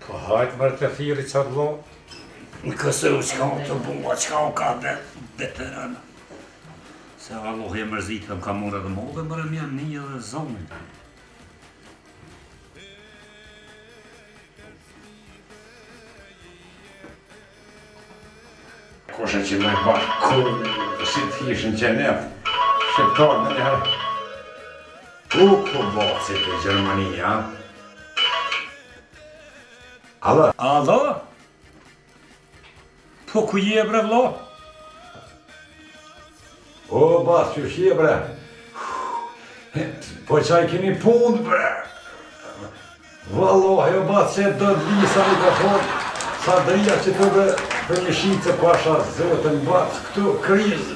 Po hajtë mërë të thiri qatë lo. Në kësë u qka u të bua, qka u ka veteran. Se Allah e mërzitë më ka mërë edhe modhe, mërë më janë një dhe zonin. Koshe që me bashkë si të hishin që nefë, shqiptarë në njëherë. Po bacit e Gjermania. Alo? Alo? Po ku je bre vlo? O, bas, që shje bre. Po qaj keni punë bre. Vallohi, o bas, që do të lisa një ka thonë, sa dëria që të bre për një shqicë pasha zotën bas, këtu krizë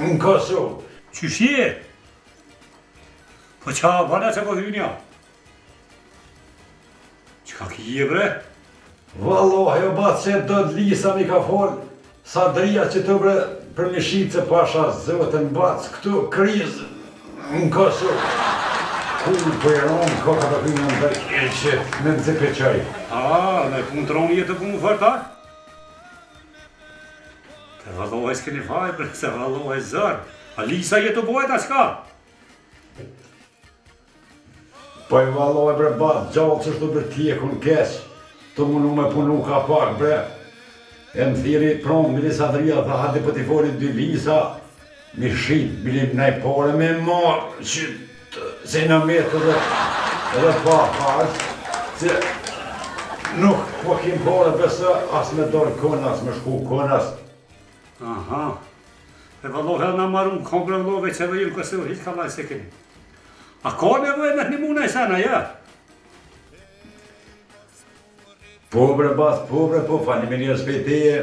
në Kosovë. Që shje? Po qa bana që po dhynja? Qa ki je bre? Vallohi, o bas, që do të lisa një ka thonë, sa dëria që të bre për një shqicë pasha zotën bas, këtu krizë në Kosovë. Kullë për e ronë, koka të kënë në ndërë, që me në zipe qaj. Në punë të ronë jetë punë fërta? Të vallohi s'keni faj, bre, se vallohi zërë. A lisa jetë bojt a s'ka? Po e vallohi bre bat, gjallë që shtu bre tjeku në kesh, të mundu me punu ka pak bre. E më thiri pronë, Milisa Adria, tha hati për t'i fori dy lisa, mi shqit, bilim nej pare me marë, që se në metë edhe pa harë, që nuk po kim pare besë as me dorë kënë, as me shku kënë, as. Aha. E vallohi në marun kongre vlove që dhe ju kësë hitë ka laj se keni. A ka nevoj me t'ni muna i sana, ja? Po bre bas, po bre, po faliminirës për teje,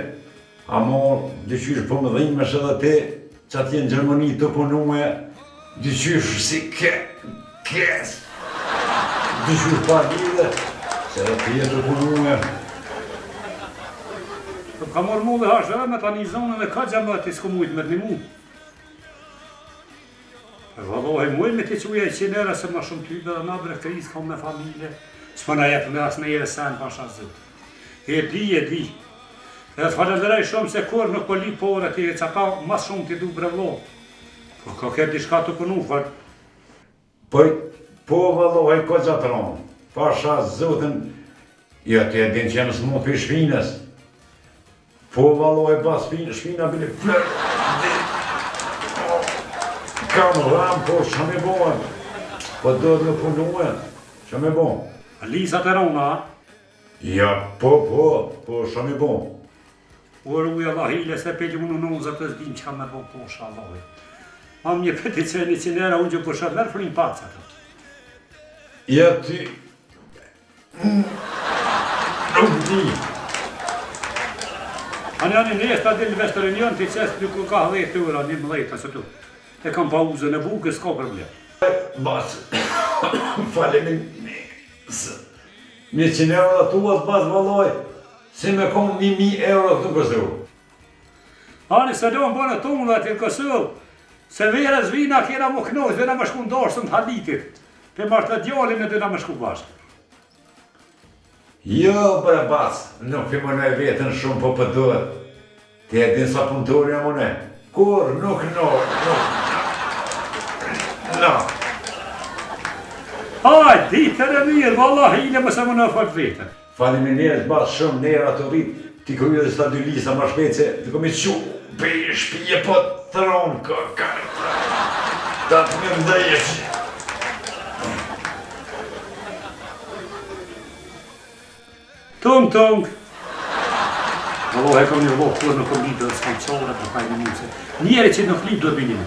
a morë, dyqysh po më dhimë shë dhe te, që atje në Gjermani të punu me, dyqysh si kes, dyqysh pa lidhe, se atje të punu me. Ka morë mu dhe hashë me ta një zonë dhe ka gjama të s'ko mujtë me t'ni mu. E vallohi muj me t'i quja i qenera se ma shumë tybe dhe na bre krizë ka me familje. S'ma na jetë me asë me jere sen pasha zëtë. E di. E të falenderaj shumë se kur nuk po li pore ti e që ata mas shumë t'i du bre vlo. Po ka këtë diçka të punu, fërë. Po vallohi ko gjatë ronë, pasha zëtën, jo të e din që jam s'mu për shpinës. Po vallohi pas shpina bile flërë, kam ramë, po që me bojnë, po do të me punuën, që me bojnë. A lisa të rona, a? Ja, po, që me bojnë. Orë uja lahile se pe që më në nëzër të zdim që ka me bojnë po shë Allahi. Am një peti që një qinera unë që përshat verë frim paca të. Ja ty... Nuk di. Ani njështë ta dilë vestërën njën të qesë të ka 10 eura, 11 asë tu. E kam pauzën e bukës, s'ka problem. Bas, falimin... 100 euro të tuat bas valoj, se me kom 1000 euro të Kosovë. Ani se do më bënë të unë dhe të Kosovë, se vere zvina kena më knojë, dhe na më shku ndoshtë të halitit, të marrë të djallin e dhe na më shku bashkë. Jo, bre bas, nuk fi mënej vetën shumë po pëdohet. Ti e din sa punëtorja mënej. Kur, nuk. Aj, ditën e mirë, vallahi ile mëse më në fakt vetën. Faliminirës bas shumë nera të rrit, ti kërju dhe sta dy lisa ma shpece, ti komi që pe shpije po të ronë kërë. Ta të me mdajës. Tung. Vallohi kam një vlohë, kur nuk kom lidhë dhe s'kam qore, për kaj në mundëse. Njeri që nuk lidhë do binimë.